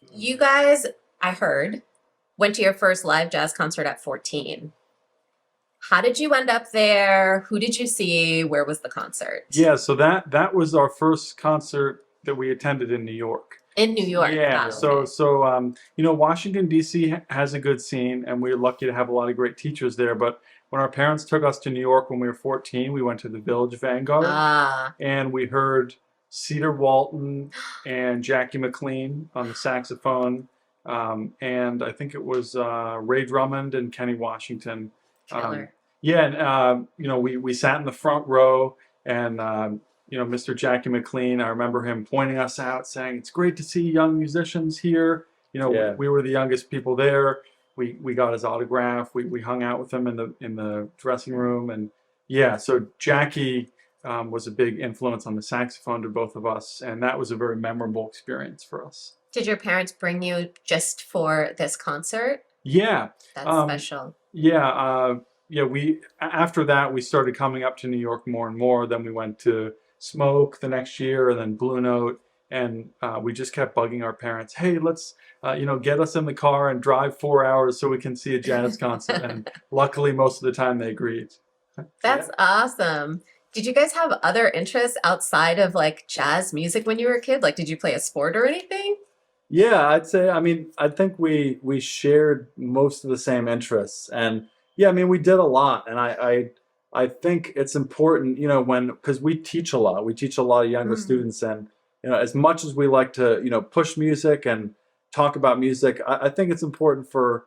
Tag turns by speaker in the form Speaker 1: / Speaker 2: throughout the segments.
Speaker 1: You guys, I heard, went to your first live jazz concert at 14. How did you end up there? Who did you see? Where was the concert?
Speaker 2: Yeah, so that was our first concert that we attended in New York.
Speaker 1: In New York.
Speaker 2: Yeah,
Speaker 1: Ah, okay.
Speaker 2: Washington D.C. has a good scene, and we're lucky to have a lot of great teachers there. But when our parents took us to New York when we were 14, we went to the Village Vanguard,
Speaker 1: Ah,
Speaker 2: and we heard Cedar Walton and Jackie McLean on the saxophone, and I think it was Ray Drummond and Kenny Washington. Um,
Speaker 1: killer.
Speaker 2: yeah, and we sat in the front row, and Mr. Jackie McLean, I remember him pointing us out, saying, "It's great to see young musicians here."
Speaker 3: Yeah.
Speaker 2: We were the youngest people there. We got his autograph. We hung out with him in the dressing room, and yeah, so Jackie was a big influence on the saxophone to both of us, and that was a very memorable experience for us.
Speaker 1: Did your parents bring you just for this concert?
Speaker 2: Yeah,
Speaker 1: That's
Speaker 2: um,
Speaker 1: special.
Speaker 2: yeah, yeah. After that we started coming up to New York more and more. Then we went to Smoke the next year, and then Blue Note, and we just kept bugging our parents. Hey, let's get us in the car and drive 4 hours so we can see a jazz concert. And luckily, most of the time they agreed. Yeah.
Speaker 1: That's awesome. Did you guys have other interests outside of like jazz music when you were a kid? Like, did you play a sport or anything?
Speaker 3: Yeah, I'd say, I mean, I think we shared most of the same interests. And yeah, I mean, we did a lot. And I think it's important, because we teach a lot. We teach a lot of younger
Speaker 1: Mm,
Speaker 3: students. And, as much as we like to, push music and talk about music, I think it's important for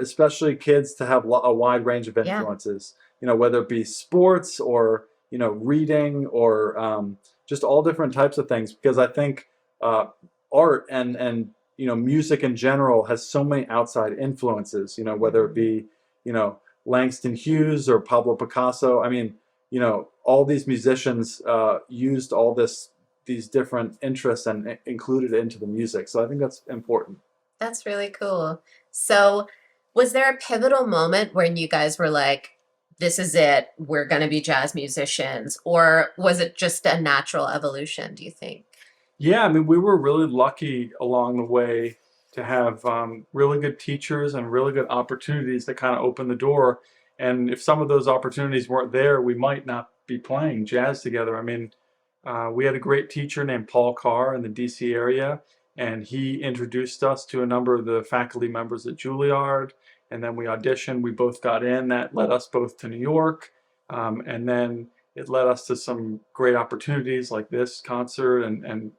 Speaker 3: especially kids to have a wide range of
Speaker 1: yeah.
Speaker 3: influences, whether it be sports or, reading or just all different types of things. Because I think, uh, art and music in general has so many outside influences, whether it
Speaker 1: Mhm.
Speaker 3: be you know Langston Hughes or Pablo Picasso. I mean, all these musicians used these different interests and included it into the music, so I think that's important.
Speaker 1: That's really cool. So, was there a pivotal moment when you guys were like, this is it, we're going to be jazz musicians? Or was it just a natural evolution, do you think?
Speaker 2: Yeah, I mean, we were really lucky along the way to have really good teachers and really good opportunities that kind of opened the door. And if some of those opportunities weren't there, we might not be playing jazz together. I mean, we had a great teacher named Paul Carr in the DC area, and he introduced us to a number of the faculty members at Juilliard. And then we auditioned, we both got in. That led us both to New York. And then it led us to some great opportunities like this concert, and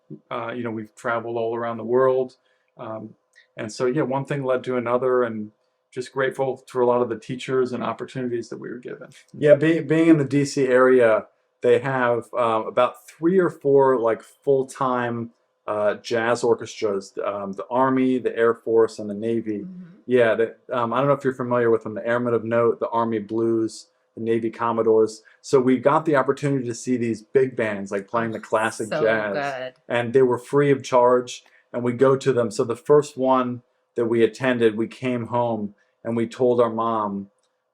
Speaker 2: we've traveled all around the world, um, and so yeah, one thing led to another, and just grateful for a lot of the teachers and opportunities that we were given.
Speaker 3: Yeah, being in the DC area, they have about three or four like full-time jazz orchestras. The Army, the Air Force, and the Navy.
Speaker 1: Mhm.
Speaker 3: Yeah, I don't know if you're familiar with them. The Airmen of Note, the Army Blues, the Navy Commodores. So we got the opportunity to see these big bands like playing
Speaker 1: Oh,
Speaker 3: the classic
Speaker 1: so
Speaker 3: jazz,
Speaker 1: good.
Speaker 3: and they were free of charge. And we go to them. So the first one that we attended, we came home and we told our mom.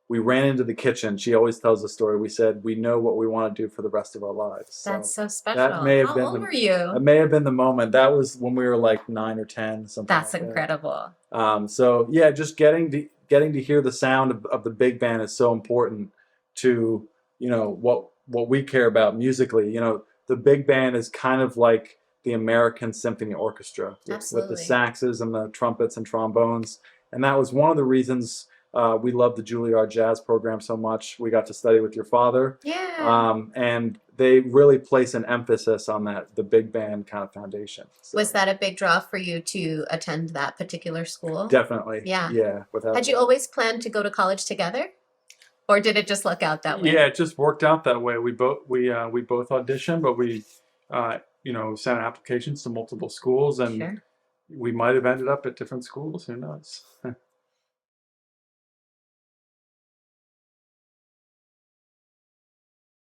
Speaker 3: We ran into the kitchen. She always tells the story. We said we know what we want to do for the rest of our lives.
Speaker 1: That's
Speaker 3: So
Speaker 1: so
Speaker 3: that
Speaker 1: special.
Speaker 3: may have
Speaker 1: How
Speaker 3: been
Speaker 1: old were you?
Speaker 3: that may have been the moment. That was when we were like 9 or 10, something
Speaker 1: That's
Speaker 3: like that.
Speaker 1: incredible.
Speaker 3: So yeah, just getting to hear the sound of the big band is so important to what we care about musically. The big band is kind of like the American Symphony Orchestra with the
Speaker 1: Absolutely.
Speaker 3: saxes and the trumpets and trombones, and that was one of the reasons we loved the Juilliard jazz program so much. We got to study with your father,
Speaker 1: Yeah.
Speaker 3: and they really place an emphasis on the big band kind of foundation.
Speaker 1: Was
Speaker 3: So
Speaker 1: that a big draw for you to attend that particular school?
Speaker 3: definitely,
Speaker 1: Yeah.
Speaker 3: yeah, without a
Speaker 1: Had you
Speaker 3: doubt.
Speaker 1: always planned to go to college together? Or did it just look out that way?
Speaker 2: Yeah, it just worked out that way. We both auditioned, but we sent applications to multiple schools, and
Speaker 1: Sure.
Speaker 2: we might have ended up at different schools. Who knows?